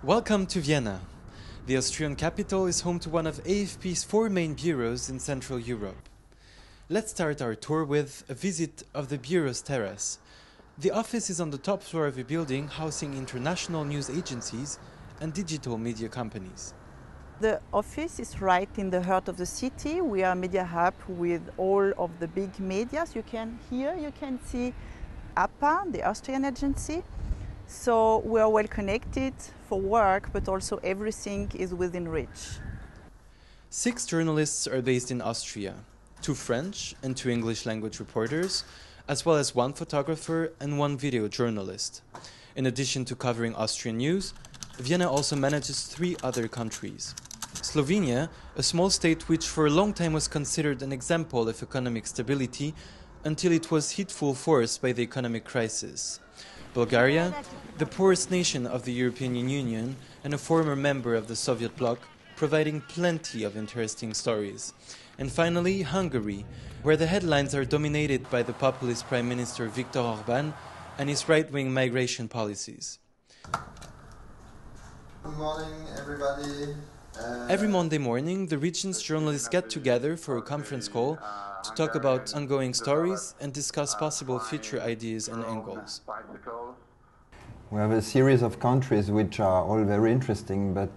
Welcome to Vienna. The Austrian capital is home to one of AFP's 4 main bureaus in Central Europe. Let's start our tour with a visit of the bureau's terrace. The office is on the top floor of a building housing international news agencies and digital media companies. The office is right in the heart of the city. We are a media hub with all of the big medias. You can see APA, the Austrian agency. So we are well connected for work, but also everything is within reach. 6 journalists are based in Austria, 2 French and 2 English language reporters, as well as 1 photographer and 1 video journalist. In addition to covering Austrian news, Vienna also manages 3 other countries. Slovenia, a small state which for a long time was considered an example of economic stability until it was hit full force by the economic crisis. Bulgaria, the poorest nation of the European Union and a former member of the Soviet bloc, providing plenty of interesting stories. And finally, Hungary, where the headlines are dominated by the populist Prime Minister Viktor Orbán and his right-wing migration policies. Good morning, everybody. Every Monday morning, the region's journalists get together for a conference call to talk about ongoing stories and discuss possible future ideas and angles. We have a series of countries which are all very interesting, but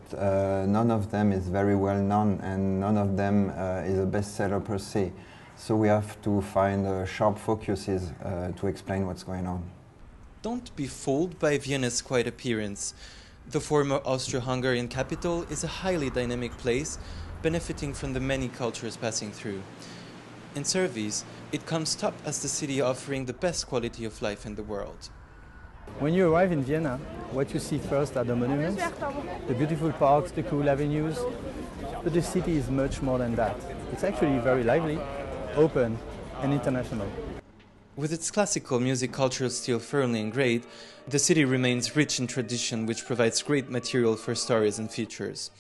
none of them is very well known and none of them is a bestseller per se. So we have to find sharp focuses to explain what's going on. Don't be fooled by Vienna's quiet appearance. The former Austro-Hungarian capital is a highly dynamic place, benefiting from the many cultures passing through. In service, it comes top as the city offering the best quality of life in the world. When you arrive in Vienna, what you see first are the monuments, the beautiful parks, the cool avenues, but the city is much more than that. It's actually very lively, open and international. With its classical music culture still firmly ingrained, the city remains rich in tradition, which provides great material for stories and features.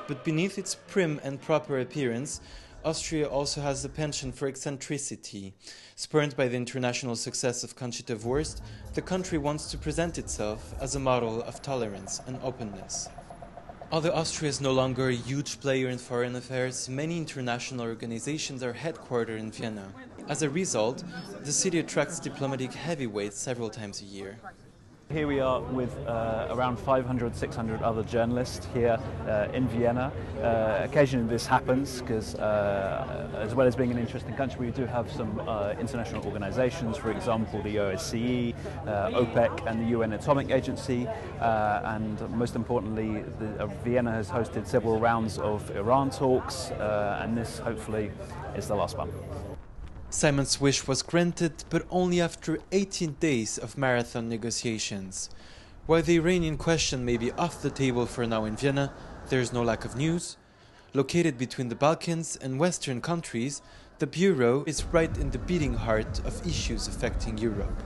But beneath its prim and proper appearance, Austria also has a penchant for eccentricity. Spurned by the international success of Conchita Wurst, the country wants to present itself as a model of tolerance and openness. Although Austria is no longer a huge player in foreign affairs, many international organizations are headquartered in Vienna. As a result, the city attracts diplomatic heavyweights several times a year. Here we are with around 500, 600 other journalists here in Vienna. Occasionally this happens because as well as being an interesting country, we do have some international organizations, for example the OSCE, OPEC and the UN Atomic Agency, and most importantly Vienna has hosted several rounds of Iran talks, and this hopefully is the last one. Simon's wish was granted, but only after 18 days of marathon negotiations. While the Iranian question may be off the table for now in Vienna, there is no lack of news. Located between the Balkans and Western countries, the Bureau is right in the beating heart of issues affecting Europe.